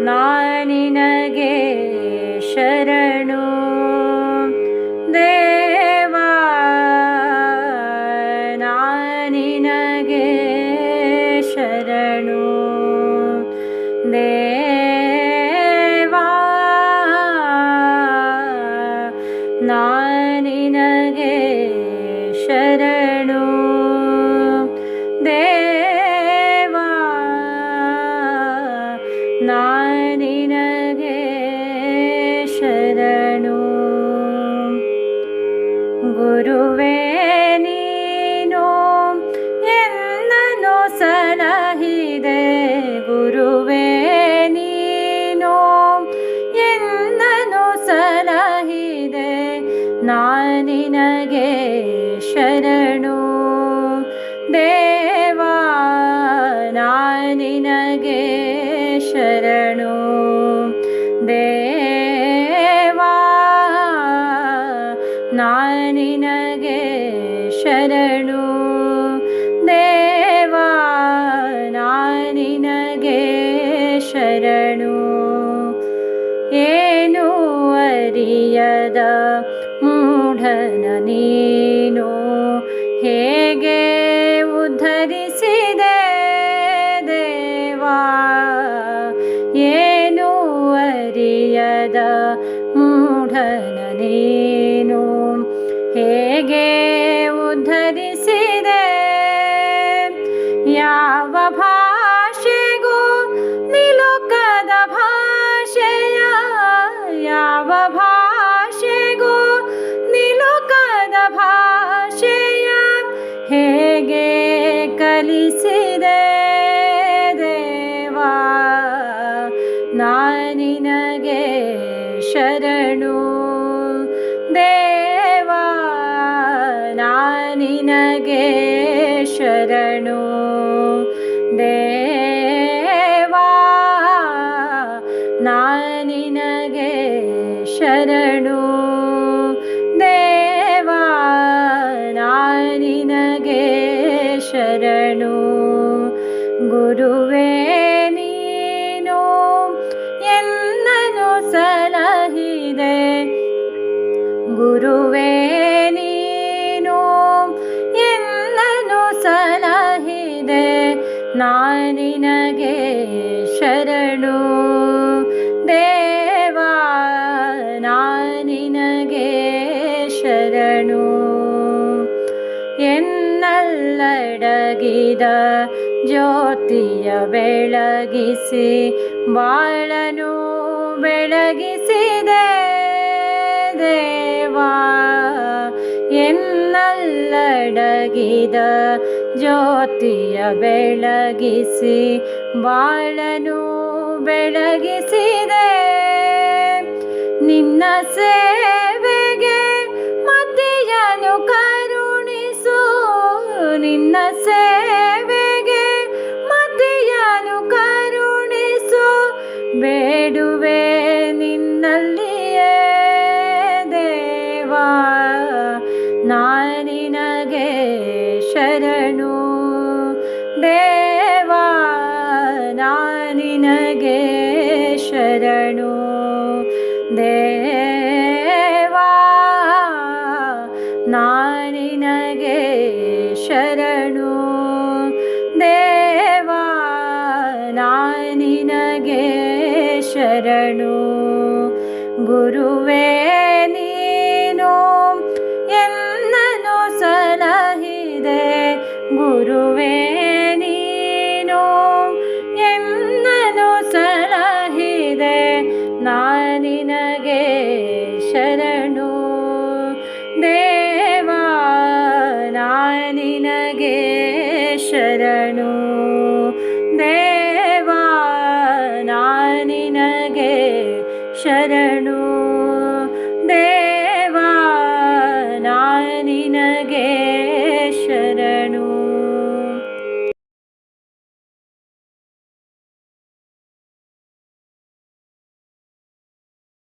ನಾನಿನಗೆ ಶರಣು ದೇವಾ, ನಾನಿನಗೆ ಶರಣು ದೇವಾ, ನಾನಿನಗೆ ಶರಣು ದೇವಾ, ನಾನಿನಗೆ ಶರಣು. ಗುರುವೇ ನೀನು ಎನ್ನನ್ನು ಸಲಹಿದೆ, ಗುರುವೇ ನೀನು ಎನ್ನನ್ನು ಸಲಹಿದೆ, ನಾನಿನಗೆ ಶರಣು ದೇವಾ, ನಾನಿನಗೆ ಶರಣು ದೇವಾ, ನಾನಿನಗೆ ಶರಣು ದೇವಾ, ನಾನಿನಗೆ ಶರಣು. ಏನು ಅರಿಯದ ಮೂಢನ ನೀನು ಹೇಗೆ ಉದ್ಧರಿಸಿದೆ ದೇವಾ, ಏನು ಅರಿಯದ ಮೂಢನ ನೀನು ಹೇಗೆ ಉದ್ಧರಿಸಿದೆ, ಯಾವ ಭಾಷೆಗೂ ನಿಲುಕದ ಭಾಷೆಯ, ಯಾವ ಭಾಷೆಗೂ ನಿಲುಕದ ಭಾಷೆಯ ಹೇಗೆ ಕಲಿಸಿದೆ ದೇವಾ, ನಾನಿನಗೆ ಶರಣು ದೇವಾ, ನಾನಿನಗೆ ಶರಣು ದೇವಾ, ನಾನಿನಗೆ ಶರಣು ದೇವಾ, ನಾನಿನಗೆ ಶರಣು. ಗುರುವೇ ನೀನು ಎನ್ನನ್ನು ಸಲಹಿದೆ, ಗುರುವೇ ನೀನು ಎನ್ನನ್ನು ಸಲಹಿದೆ, ನಾನಿನಗೆ ಶರಣು ದೇವಾ, ನಾನಿನಗೆ ಶರಣು. ಎನ್ನಲ್ಲಡಗಿದ ಜ್ಯೋತಿಯ ಬೆಳಗಿಸಿ ಬಾಳನು ಬೆಳಗಿಸಿದೆ ದೇವಾ, ಎನ್ನಲ್ಲಡಗಿದ ಜ್ಯೋತಿಯ ಬೆಳಗಿಸಿ ಬಾಳನು ಬೆಳಗಿಸಿದೆ, ನಿನ್ನ ಸೇವೆಗೆ ಮತಿಯನು ಕರುಣಿಸು, ನಿನ್ನ ಸೇವೆಗೆ ಮತಿಯನು ಕರುಣಿಸು, ಬೇಡುವೆ ನಿನ್ನಲ್ಲಿಯೇ ದೇವಾ, ನಾನಿನಗೆ ಶರಣು ದೇವಾ, ನಾನಿನಗೆ ಶರಣು ದೇವಾ, ನಾನಿನಗೆ ಶರಣು ದೇವಾ, ನಾನಿನಗೆ ಶರಣು. ಗುರುವೇ ನೀನು ಎನ್ನನ್ನು ಸಲಹಿದೆ, ಗುರುವೇ